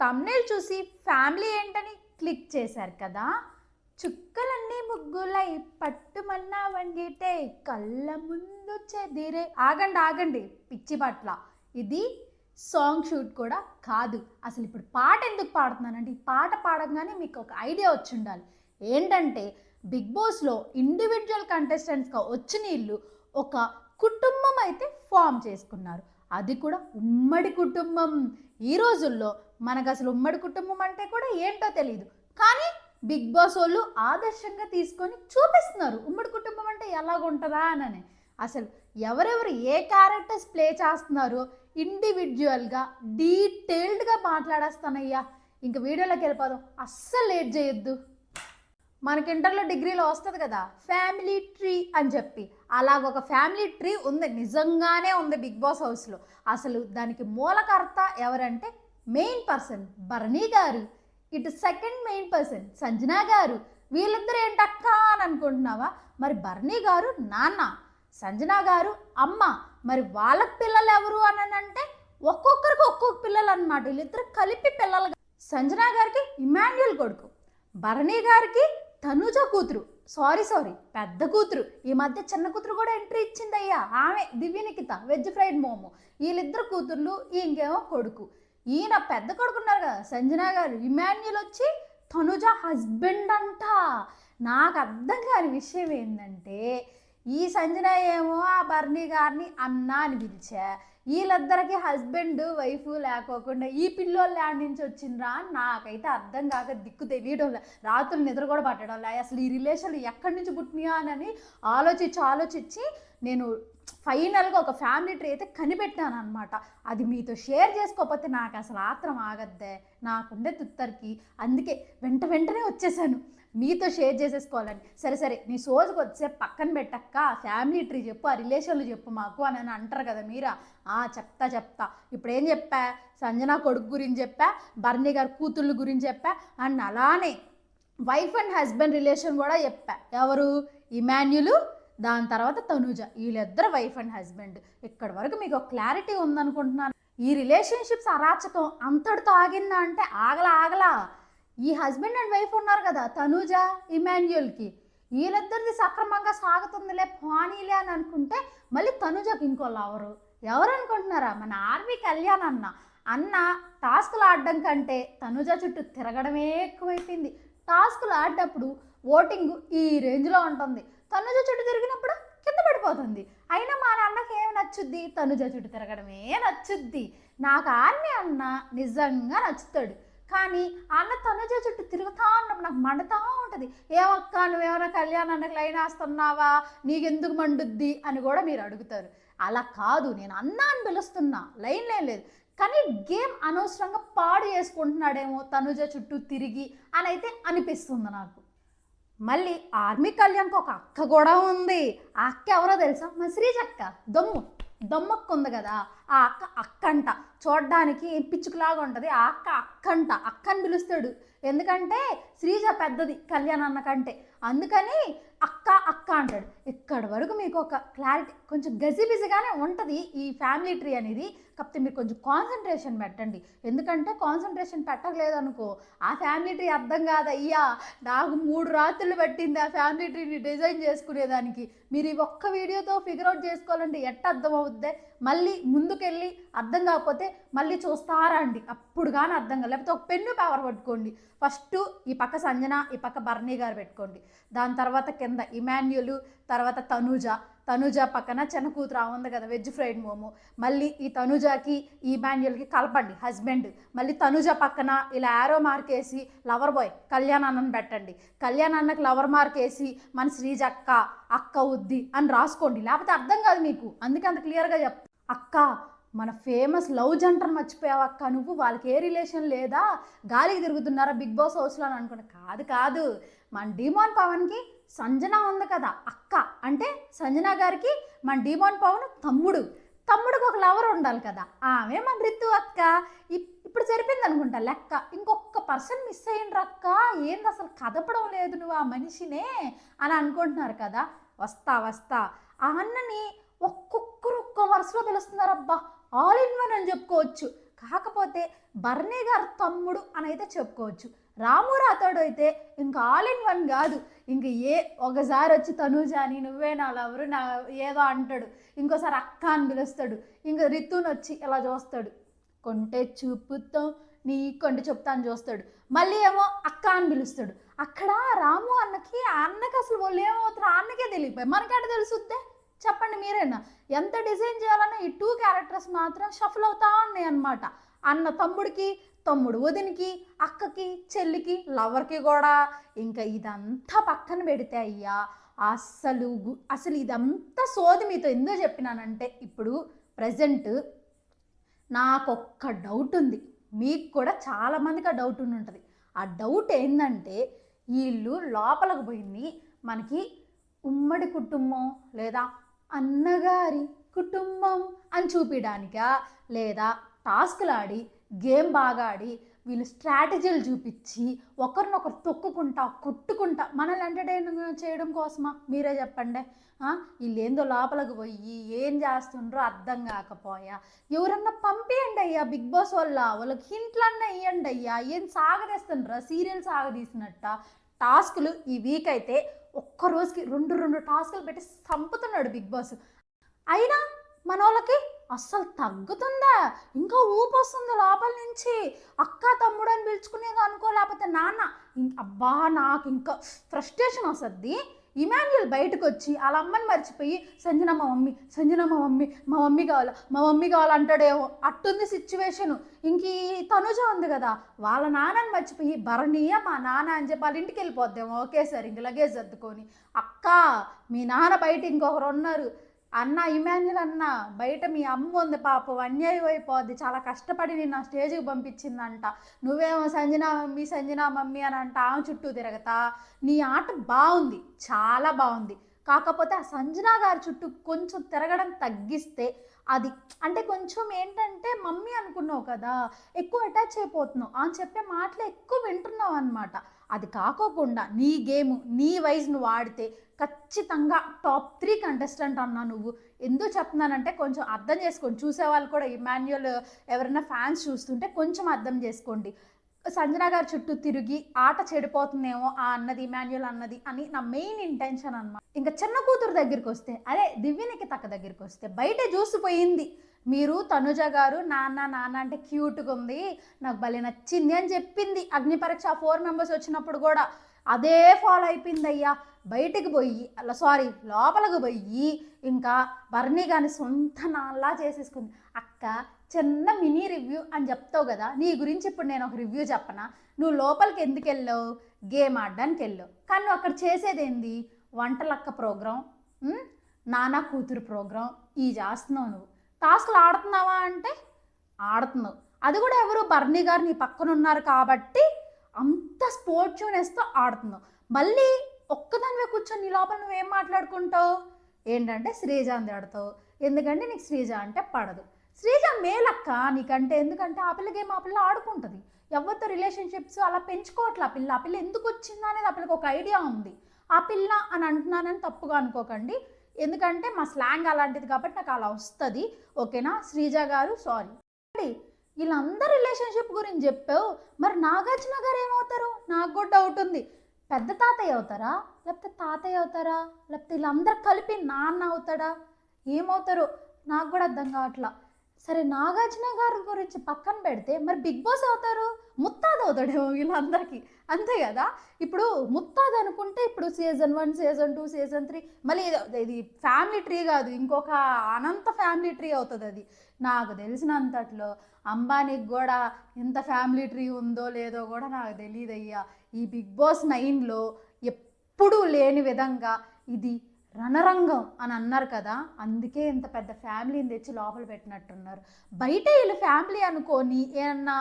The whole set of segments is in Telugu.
థంబ్నెయిల్ చూసి ఫ్యామిలీ ఏంటని క్లిక్ చేశారు కదా. చుక్కలన్నీ ముగ్గులై పట్టుమన్నా వంగితే కళ్ళ ముందు చెదిరే. ఆగండి ఆగండి పిచ్చి పట్ల, ఇది సాంగ్ షూట్ కూడా కాదు. అసలు ఇప్పుడు పాట ఎందుకు పాడుతున్నానంటే, ఈ పాట పాడగానే మీకు ఒక ఐడియా వచ్చి ఉండాలి. ఏంటంటే బిగ్ బాస్లో ఇండివిజువల్ కంటెస్టెంట్స్గా వచ్చిన వీళ్ళు ఒక కుటుంబం అయితే ఫామ్ చేసుకున్నారు. అది కూడా ఉమ్మడి కుటుంబం. ఈ రోజుల్లో మనకు అసలు ఉమ్మడి కుటుంబం అంటే కూడా ఏంటో తెలియదు, కానీ బిగ్ బాస్ వాళ్ళు ఆదర్శంగా తీసుకొని చూపిస్తున్నారు ఉమ్మడి కుటుంబం అంటే ఎలాగుంటుందా అని. అసలు ఎవరెవరు ఏ క్యారెక్టర్స్ ప్లే చేస్తున్నారో ఇండివిజువల్గా డీటెయిల్డ్గా మాట్లాడేస్తానయ్యా. ఇంక వీడియోలోకి వెళ్ళిపోదాం, అస్సలు లేట్ చేయొద్దు. మనకి ఇంటర్లో డిగ్రీలో వస్తుంది కదా ఫ్యామిలీ ట్రీ అని చెప్పి, అలాగ ఒక ఫ్యామిలీ ట్రీ ఉంది, నిజంగానే ఉంది బిగ్ బాస్ హౌస్లో. అసలు దానికి మూలకర్త ఎవరంటే మెయిన్ పర్సన్ బర్నీ గారు, ఇటు సెకండ్ మెయిన్ పర్సన్ సంజన గారు. వీళ్ళిద్దరు ఏంటక్క అని అనుకుంటున్నావా? మరి బర్నీ గారు నాన్న, సంజన గారు అమ్మ. మరి వాళ్ళ పిల్లలు ఎవరు అని అంటే ఒక్కొక్కరికి ఒక్కొక్క పిల్లలు అనమాట. వీళ్ళిద్దరు కలిపి పిల్లలు. సంజన గారికి ఇమాన్యుయల్ కొడుకు, బర్నీ గారికి తనుజ కూతురు, సారీ పెద్ద కూతురు. ఈ మధ్య చిన్న కూతురు కూడా ఎంట్రీ ఇచ్చిందయ్యా, ఆమె దివ్యనికిత వెజ్ ఫ్రైడ్ మోమో. వీళ్ళిద్దరు కూతుర్లు, ఇంకేమో కొడుకు. ఈయన పెద్ద కొడుకున్నారు కదా సంజన గారు, ఇమాన్యుయల్ వచ్చి తనుజ హస్బెండ్ అంట. నాకు అర్థం కాని విషయం ఏంటంటే, ఈ సంజన ఏమో ఆ బర్నీ గారిని అన్న అని పిలిచా, వీళ్ళిద్దరికి హస్బెండ్ వైఫ్ లేకోకుండా ఈ పిల్లోళ్ళు ల్యాండ్ నుంచి వచ్చిండ్రా అని నాకైతే అర్థం కాక దిక్కు తెలియడం, రాత్రులు నిద్ర కూడా పట్టడం లే. అసలు ఈ రిలేషన్లు ఎక్కడి నుంచి పుట్టినాయా అని ఆలోచించి నేను ఫైనల్గా ఒక ఫ్యామిలీ ట్రీ అయితే కనిపెట్టాను అనమాట. అది మీతో షేర్ చేసుకోకపోతే నాకు అసలు ఆత్రం ఆగద్దే, నాకుండే తుత్తరికి. అందుకే వెంటనే వచ్చేసాను మీతో షేర్ చేసేసుకోవాలని. సరే నీ సోజుకు వచ్చే పక్కన పెట్టక్క, ఫ్యామిలీ ట్రీ చెప్పు, ఆ రిలేషన్లు చెప్పు మాకు అని అంటారు కదా మీరా. చెప్తా. ఇప్పుడు ఏం చెప్పా? సంజన కొడుకు గురించి చెప్పా, బర్నీ గారి కూతుళ్ళ గురించి చెప్పా, అండ్ అలానే వైఫ్ అండ్ హస్బెండ్ రిలేషన్ కూడా చెప్పా. ఎవరు? ఇమాన్యులు, దాని తర్వాత తనుజ. వీళ్ళిద్దరు వైఫ్ అండ్ హస్బెండ్. ఇక్కడి వరకు మీకు ఒక క్లారిటీ ఉందనుకుంటున్నాను. ఈ రిలేషన్షిప్స్ అరాచకం అంతటితో ఆగిందా అంటే ఆగలా. ఈ హస్బెండ్ అండ్ వైఫ్ ఉన్నారు కదా తనుజ ఇమాన్యుయల్కి, వీళ్ళిద్దరిది సక్రమంగా సాగుతుందిలే పానీలే అని అనుకుంటే మళ్ళీ తనుజకి ఇంకో ఎవరు అనుకుంటున్నారా? మన ఆర్వి కళ్యాణ్ అన్న టాస్కులు ఆడడం కంటే తనుజ చుట్టూ తిరగడమే ఎక్కువైపోయింది. టాస్కులు ఆడినప్పుడు ఓటింగ్ ఈ రేంజ్లో ఉంటుంది, తనుజ చుట్టూ తిరిగినప్పుడు కింద పడిపోతుంది. అయినా మా నాన్నకి ఏమి నచ్చుద్ది? తనుజ చుట్టూ తిరగడమే నచ్చుద్ది. నాకు ఆర్వి అన్న నిజంగా నచ్చుతాడు, కానీ అన్న తనుజ చుట్టూ తిరుగుతా ఉన్నప్పుడు నాకు మండుతూ ఉంటుంది. ఏమక్క నువ్వేమైనా కళ్యాణ్ అన్నకు లైన్ వేస్తున్నావా, నీకెందుకు మండుద్ది అని కూడా మీరు అడుగుతారు. అలా కాదు, నేను అన్న అని పిలుస్తున్నా, లైన్ లేదు. కానీ గేమ్ అనవసరంగా పాడు చేసుకుంటున్నాడేమో తనుజ చుట్టూ తిరిగి అని అయితే అనిపిస్తుంది నాకు. మళ్ళీ ఆర్మీ కళ్యాణ్కి ఒక అక్క కూడా ఉంది. ఆ అక్క ఎవరో తెలుసా? మా శ్రీజక్క, దొమ్మక్క ఉంది కదా, ఆ అక్కంట. చూడడానికి పిచ్చుకులాగా ఉంటుంది. ఆ అక్కని పిలుస్తాడు. ఎందుకంటే శ్రీజ పెద్దది కళ్యాణ్ అన్న కంటే, అందుకని అక్క అంటాడు. ఇక్కడి వరకు మీకు ఒక క్లారిటీ. కొంచెం గజిబిజిగానే ఉంటుంది ఈ ఫ్యామిలీ ట్రీ అనేది, కాకపోతే మీరు కొంచెం కాన్సన్ట్రేషన్ పెట్టండి. ఎందుకంటే కాన్సన్ట్రేషన్ పెట్టలేదనుకో ఆ ఫ్యామిలీ ట్రీ అర్థం కాదయ్యా. నాకు 3 రాత్రులు పట్టింది ఆ ఫ్యామిలీ ట్రీని డిజైన్ చేసుకునేదానికి. మీరు ఈ ఒక్క వీడియోతో ఫిగర్అవుట్ చేసుకోవాలంటే ఎట్ట అర్థం అవుద్దే? మళ్ళీ ముందుకెళ్ళి అర్థం కాకపోతే మళ్ళీ చూస్తారండి, అప్పుడు కానీ అర్థం కాదు. లేకపోతే ఒక పెన్ను పేపర్ పట్టుకోండి. ఫస్ట్ ఈ పక్క సంజన, ఈ పక్క బర్నీ గారు పెట్టుకోండి. దాని తర్వాత కింద ఇమాన్యులు, తర్వాత తనుజ పక్కన చిన్న కూతురు ఉంది కదా వెజ్ ఫ్రైడ్ మోమో. మళ్ళీ ఈ తనుజకి ఈ ఇమాన్యుల్కి కలపండి హస్బెండ్. మళ్ళీ తనుజ పక్కన ఇలా యారో మార్క్ వేసి లవర్ బాయ్ కళ్యాణ్ అన్నని పెట్టండి. కళ్యాణ్ అన్నకి లవర్ మార్క్ వేసి మన శ్రీజ అక్క ఉద్ది అని రాసుకోండి, లేకపోతే అర్థం కాదు మీకు. అందుకే అంత క్లియర్గా చెప్తా. అక్క, మన ఫేమస్ లవ్ జంటర్ని మర్చిపోయావు అక్క నువ్వు, వాళ్ళకి ఏ రిలేషన్ లేదా, గాలికి తిరుగుతున్నారా బిగ్ బాస్ హౌస్లో అని అనుకున్నా. కాదు, మన డిమాన్ పవన్కి సంజన ఉంది కదా అక్క, అంటే సంజన గారికి మన డిమాన్ పవన్ తమ్ముడికి ఒక లవర్ ఉండాలి కదా, ఆమె మన రితు అక్క. ఇప్పుడు సరిపోయింది అనుకుంటా లెక్క. ఇంకొక పర్సన్ మిస్ అయ్యిండ్రు అక్క, ఏంది అసలు కదపడం లేదు నువ్వు ఆ మనిషినే అని అనుకుంటున్నారు కదా. వస్తా ఆ అన్నని ఒక్కొక్క వరుసలో పిలుస్తున్నారు. అబ్బా, ఆల్ ఇన్ వన్ అని చెప్పుకోవచ్చు. కాకపోతే బర్నీ గారు తమ్ముడు అని అయితే చెప్పుకోవచ్చు. రాము రాథోడ్ అయితే ఇంకా ఆల్ ఇన్ వన్ కాదు. ఇంక ఒకసారి వచ్చి తనూజ అని నువ్వే నా లవరు నా ఏదో అంటాడు, ఇంకోసారి అక్క అని పిలుస్తాడు, ఇంక రితుని వచ్చి ఇలా చూస్తాడు, కొంటే చూపుతో నీ కొంటే చెప్తాను చూస్తాడు, మళ్ళీ ఏమో అక్క అని పిలుస్తాడు. అక్కడ రాము అన్నకి అసలు వాళ్ళు ఏమవుతారో అన్నకే తెలియపోయి మనకేట తెలుసుద్దే చెప్పండి మీరేనా? ఎంత డిజైన్ చేయాలన్నా ఈ 2 క్యారెక్టర్స్ మాత్రం షఫల్ అవుతా ఉన్నాయి అన్నమాట. అన్న తమ్ముడికి, తమ్ముడు వదినికి, అక్కకి, చెల్లికి, లవర్కి కూడా. ఇంకా ఇదంతా పక్కన పెడితే అయ్యా అసలు ఇదంతా సోది మీతో ఎందుకు చెప్పినానంటే, ఇప్పుడు ప్రజెంట్ నాకొక్క డౌట్ ఉంది, మీకు కూడా చాలామందికి ఆ డౌట్ ఉంటుంది. ఆ డౌట్ ఏంటంటే, వీళ్ళు లోపలికి పోయింది మనకి ఉమ్మడి కుటుంబం లేదా అన్నగారి కుటుంబం అని చూపించడానికా, లేదా టాస్క్లు ఆడి గేమ్ బాగా ఆడి వీళ్ళు స్ట్రాటజీలు చూపించి ఒకరినొకరు తొక్కుకుంటా కొట్టుకుంటా మనల్ని ఎంటర్టైన్ చేయడం కోసమా? మీరే చెప్పండి. వీళ్ళు ఏందో లోపలికి పోయి ఏం చేస్తుండ్రో అర్థం కాకపోయా. ఎవరన్నా పంపియండి అయ్యా బిగ్ బాస్ వాళ్ళకి హింట్లన్నా ఇవ్వండి అయ్యా. ఏం సాగదీస్తుండ్రా, సీరియల్ సాగదీసినట్ట. టాస్కులు ఈ వీక్ అయితే ఒక్క రోజుకి 2 టాస్కులు పెట్టి చంపుతున్నాడు బిగ్ బాస్. అయినా మన వాళ్ళకి అస్సలు తగ్గుతుందా? ఇంకా ఊపు వస్తుంది లోపల నుంచి. అక్క తమ్ముడు అని పిలుచుకునేది అనుకో, లేకపోతే నాన్న. అబ్బా నాకు ఇంకా ఫ్రస్ట్రేషన్ వస్తుంది. ఇమాన్యుల్ బయటకు వచ్చి వాళ్ళ అమ్మని మర్చిపోయి సంజన మా మమ్మీ కావాలంటాడేమో అట్టుంది సిచ్యువేషను. ఇంక తనుజ ఉంది కదా, వాళ్ళ నాన్నని మర్చిపోయి భరణీయ మా నాన్న అని చెప్పి వాళ్ళ ఇంటికి వెళ్ళిపోద్దాము ఒకేసారి ఇంక లగేజ్ సర్దుకొని. అక్క మీ నాన్న బయట ఇంకొకరు ఉన్నారు, అన్న ఇమాన్యుల్ అన్న బయట మీ అమ్మ ఉంది పాపం అన్యాయం అయిపోద్ది, చాలా కష్టపడి నేను నా స్టేజ్కి పంపించిందంట, నువ్వేమో సంజన మమ్మీ అని అంట ఆమె చుట్టూ తిరగతా. నీ ఆట బాగుంది, చాలా బాగుంది. కాకపోతే ఆ సంజన గారి చుట్టూ కొంచెం తిరగడం తగ్గిస్తే అది అంటే కొంచెం ఏంటంటే మమ్మీ అనుకున్నావు కదా, ఎక్కువ అటాచ్ అయిపోతున్నావు అని చెప్పే మాటలు ఎక్కువ వింటున్నావు అనమాట. అది కాకోకుండా నీ గేమ్ నీ వైజ్ నువ్వు ఆడితే ఖచ్చితంగా టాప్ 3 కంటెస్టెంట్ అన్నా నువ్వు. ఎందుకు చెప్తున్నానంటే కొంచెం అర్థం చేసుకోండి, చూసేవాళ్ళు కూడా. ఇమాన్యుల్ ఎవరైనా ఫ్యాన్స్ చూస్తుంటే కొంచెం అర్థం చేసుకోండి. సంజన గారి చుట్టూ తిరిగి ఆట చెడిపోతుందేమో ఆ అన్నది ఇమాన్యుల్ అన్నది అని నా మెయిన్ ఇంటెన్షన్ అనమాట. ఇంకా చిన్న కూతురు దగ్గరికి వస్తే, అదే దివ్యనికితక్క దగ్గరికి వస్తే బయటే చూసిపోయింది. మీరు తనుజ గారు నాన్న అంటే క్యూట్గా ఉంది, నాకు భలే నచ్చింది అని చెప్పింది. అగ్ని పరీక్ష 4 మెంబర్స్ వచ్చినప్పుడు కూడా అదే ఫాలో అయిపోయింది అయ్యా. బయటికి పోయి లోపలికి పోయి ఇంకా బర్నీ గాని సొంత నాలా చేసేసుకుంది. అక్క చిన్న మినీ రివ్యూ అని చెప్తావు కదా, నీ గురించి ఇప్పుడు నేను ఒక రివ్యూ చెప్పనా? నువ్వు లోపలికి ఎందుకు వెళ్ళావు? గేమ్ ఆడడానికి వెళ్ళావు, కానీ నువ్వు అక్కడ చేసేది ఏంది? వంటలక్క ప్రోగ్రాం, నానా కూతురు ప్రోగ్రాం ఈ చేస్తున్నావు. నువ్వు టాస్క్లు ఆడుతున్నావా అంటే ఆడుతున్నావు. అది కూడా ఎవరు? బర్నీ గారు నీ పక్కన ఉన్నారు కాబట్టి అంత స్పోర్ట్స్నెస్తో ఆడుతున్నావు. మళ్ళీ ఒక్కదానివే కూర్చొని నీ లోపల నువ్వేం మాట్లాడుకుంటావు ఏంటంటే శ్రీజాంది ఆడతావు. ఎందుకంటే నీకు శ్రీజ అంటే పడదు. శ్రీజ మేలక్క నీకంటే, ఎందుకంటే ఆ పిల్ల గేమ్ ఆ పిల్ల ఆడుకుంటుంది. ఎవరితో రిలేషన్షిప్స్ అలా పెంచుకోవట్లే ఆ పిల్ల ఎందుకు వచ్చిందా అనేది ఆ పిల్లకి ఒక ఐడియా ఉంది. ఆ పిల్ల అని అంటున్నానని తప్పుగా అనుకోకండి, ఎందుకంటే మా స్లాంగ్ అలాంటిది కాబట్టి నాకు అలా వస్తుంది. ఓకేనా శ్రీజ గారు? సారీ. వీళ్ళందరూ రిలేషన్షిప్ గురించి చెప్పావు, మరి నాగార్జున గారు ఏమవుతారు? నాకు కూడా డౌట్ ఉంది. పెద్ద తాతయ్య అవుతారా, లేకపోతే తాతయ్య అవుతారా, లేకపోతే వీళ్ళందరూ కలిపి నాన్న అవుతాడా? ఏమవుతారు నాకు కూడా అర్థం కావట్లా. సరే నాగార్జున గారి గురించి పక్కన పెడితే మరి బిగ్ బాస్ అవుతారు, ముత్తాదు అవుతాడేమో వీళ్ళందరికీ, అంతే కదా? ఇప్పుడు ముత్తాదు అనుకుంటే ఇప్పుడు సీజన్ 1 సీజన్ 2 సీజన్ 3 మళ్ళీ ఇది ఫ్యామిలీ ట్రీ కాదు, ఇంకొక అనంత ఫ్యామిలీ ట్రీ అవుతుంది అది. నాకు తెలిసినంతట్లో అంబానీకి కూడా ఎంత ఫ్యామిలీ ట్రీ ఉందో లేదో కూడా నాకు తెలియదు అయ్యా. ఈ బిగ్ బాస్ 9లో ఎప్పుడూ లేని విధంగా ఇది రణరంగం అని అన్నారు కదా, అందుకే ఇంత పెద్ద ఫ్యామిలీని తెచ్చి లోపల పెట్టినట్టున్నారు. బయట వీళ్ళు ఫ్యామిలీ అనుకొని ఏమన్నా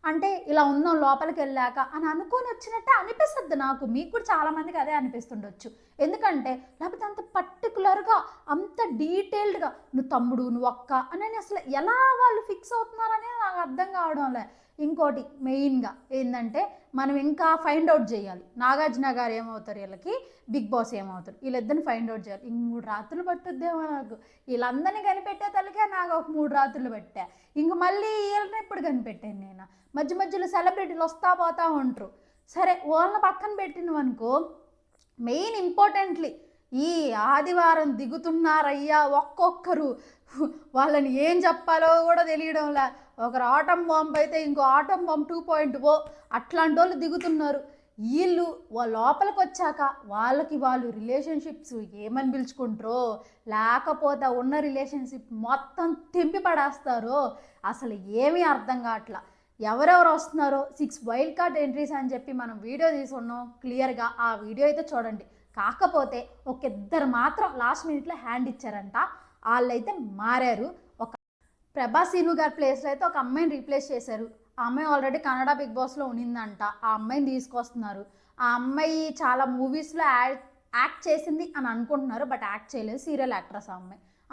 అంటే ఇలా ఉందాం లోపలికి వెళ్ళాక అని అనుకొని వచ్చినట్టే అనిపిస్తుంది నాకు. మీకు కూడా చాలామందికి అదే అనిపిస్తుండొచ్చు. ఎందుకంటే లేకపోతే అంత పర్టికులర్గా అంత డీటెయిల్డ్గా నువ్వు తమ్ముడు నువ్వు అక్క అని అసలు ఎలా వాళ్ళు ఫిక్స్ అవుతున్నారనేది నాకు అర్థం కావడం లే. ఇంకోటి మెయిన్గా ఏంటంటే మనం ఇంకా ఫైండ్ అవుట్ చేయాలి, నాగార్జున గారు ఏమవుతారు, వీళ్ళకి బిగ్ బాస్ ఏమవుతారు, వీళ్ళిద్దరిని ఫైండ్ అవుట్ చేయాలి. ఇంక 3 రాత్రులు పట్టుద్దేమో నాకు, వీళ్ళందరినీ కనిపెట్టే తలకే నాకు ఒక 3 రాత్రులు పట్టా. ఇంక మళ్ళీ వీళ్ళని ఎప్పుడు కనిపెట్టాను నేను. మధ్య మధ్యలో సెలబ్రిటీలు వస్తా పోతా ఉంటారు. సరే వాళ్ళని పక్కన పెట్టినవనుకో, మెయిన్ ఇంపార్టెంట్లీ ఈ ఆదివారం దిగుతున్నారయ్యా ఒక్కొక్కరు, వాళ్ళని ఏం చెప్పాలో కూడా తెలియడంలా. ఒకరు ఆటం బాంబు అయితే ఇంకో ఆటం బాంబు 2.0 అట్లాంటి వాళ్ళు దిగుతున్నారు. వీళ్ళు లోపలికి వచ్చాక వాళ్ళు రిలేషన్షిప్స్ ఏమని పిలుచుకుంటారో, లేకపోతే ఉన్న రిలేషన్షిప్ మొత్తం తెంపి పడేస్తారో అసలు ఏమీ అర్థం కావట్లా. ఎవరెవరు వస్తున్నారో 6 వైల్డ్ కార్డ్ ఎంట్రీస్ అని చెప్పి మనం వీడియో తీసుకున్నాం క్లియర్గా. ఆ వీడియో అయితే చూడండి. కాకపోతే ఒక ఇద్దరు మాత్రం లాస్ట్ మినిట్లో హ్యాండ్ ఇచ్చారంట. వాళ్ళైతే మారారు. ఒక ప్రభాసీను గారి ప్లేస్లో అయితే ఒక అమ్మాయిని రీప్లేస్ చేశారు. ఆ అమ్మాయి ఆల్రెడీ కన్నడ బిగ్ బాస్లో ఉన్నిందంట. ఆ అమ్మాయిని తీసుకొస్తున్నారు. ఆ అమ్మాయి చాలా మూవీస్లో యాక్ట్ చేసింది అని అనుకుంటున్నారు, బట్ యాక్ట్ చేయలేదు, సీరియల్ యాక్ట్రెస్. ఆ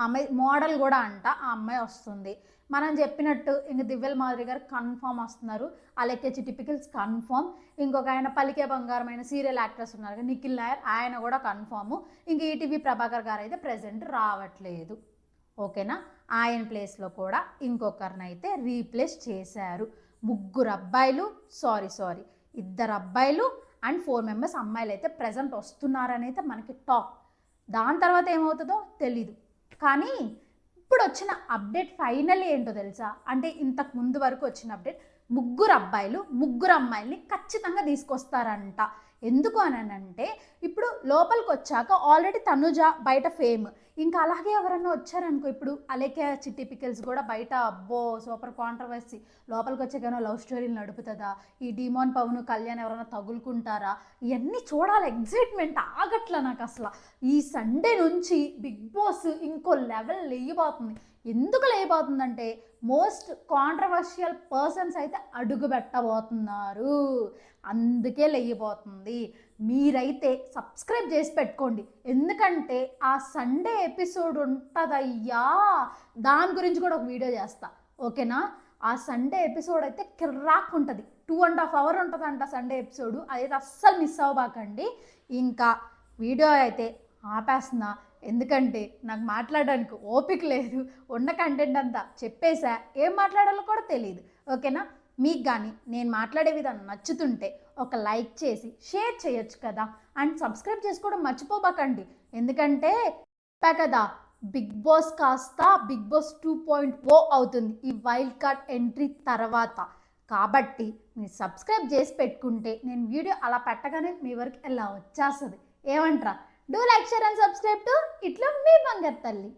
అమ్మాయి మోడల్ కూడా అంట. ఆ అమ్మాయి వస్తుంది. మనం చెప్పినట్టు ఇంక దివ్యల్ మాధురి గారు కన్ఫామ్ వస్తున్నారు. అలాగే టిపికల్స్ కన్ఫామ్. ఇంకొక ఆయన పలికే బంగారమైన సీరియల్ యాక్టర్స్ ఉన్నారు, నిఖిల్ నాయర్, ఆయన కూడా కన్ఫాము. ఇంక ఈటీవీ ప్రభాకర్ గారు అయితే ప్రజెంట్ రావట్లేదు. ఓకేనా. ఆయన ప్లేస్లో కూడా ఇంకొకరినైతే రీప్లేస్ చేశారు. 3 అబ్బాయిలు, సారీ 2 అబ్బాయిలు అండ్ 4 మెంబర్స్ అమ్మాయిలు అయితే ప్రజెంట్ వస్తున్నారని అయితే మనకి టాక్. దాని తర్వాత ఏమవుతుందో తెలీదు. కానీ ఇప్పుడు వచ్చిన అప్డేట్ ఫైనల్ ఏంటో తెలుసా? అంటే ఇంతకు ముందు వరకు వచ్చిన అప్డేట్ 3 అబ్బాయిలు 3 అమ్మాయిల్ని ఖచ్చితంగా తీసుకొస్తారంట. ఎందుకు అని అంటే ఇప్పుడు లోపలికి వచ్చాక ఆల్రెడీ తనుజ బయట ఫేమ్, ఇంకా అలాగే ఎవరన్నా వచ్చారనుకో, ఇప్పుడు అలేఖ్య చిట్టి పికిల్స్ కూడా బయట అబ్బో సూపర్ కాంట్రవర్సీ, లోపలికి వచ్చాకనో లవ్ స్టోరీలు నడుపుతుందా, ఈ డిమాన్ పవన్ కళ్యాణ్ ఎవరైనా తగులుకుంటారా, ఇవన్నీ చూడాలి, ఎగ్జైట్మెంట్ ఆగట్లా నాకు అసలు. ఈ సండే నుంచి బిగ్ బాస్ ఇంకో లెవెల్ లేయబోతుంది. ఎందుకు లేయబోతుందంటే మోస్ట్ కాంట్రవర్షియల్ పర్సన్స్ అయితే అడుగు పెట్టబోతున్నారు, అందుకే లేయబోతుంది. మీరైతే సబ్స్క్రైబ్ చేసి పెట్టుకోండి, ఎందుకంటే ఆ సండే ఎపిసోడ్ ఉంటుందయ్యా, దాని గురించి కూడా ఒక వీడియో చేస్తా. ఓకేనా. ఆ సండే ఎపిసోడ్ అయితే కిర్రాక్ ఉంటుంది. 2.5 hours ఉంటుందంట సండే ఎపిసోడ్. అదైతే అస్సలు మిస్ అవ్వబాకండి. ఇంకా వీడియో అయితే ఆపేస్తున్నా, ఎందుకంటే నాకు మాట్లాడడానికి ఓపిక లేదు. ఉన్న కంటెంట్ అంతా చెప్పేసా, ఏం మాట్లాడాలో కూడా తెలియదు. ఓకేనా. మీకు కానీ నేను మాట్లాడే విధానం నచ్చుతుంటే ఒక లైక్ చేసి షేర్ చేయొచ్చు కదా, అండ్ సబ్స్క్రైబ్ చేసుకోవడం మర్చిపోబాకండి. ఎందుకంటే చెప్పా కదా, బిగ్ బాస్ కాస్త బిగ్ బాస్ 2.0 అవుతుంది ఈ వైల్డ్ కార్డ్ ఎంట్రీ తర్వాత. కాబట్టి మీరు సబ్స్క్రైబ్ చేసి పెట్టుకుంటే నేను వీడియో అలా పెట్టగానే మీ వరకు ఎలా వచ్చేస్తుంది. ఏమంటారా? Do like, share and subscribe to ఇట్లా మీ బంగారు తల్లి.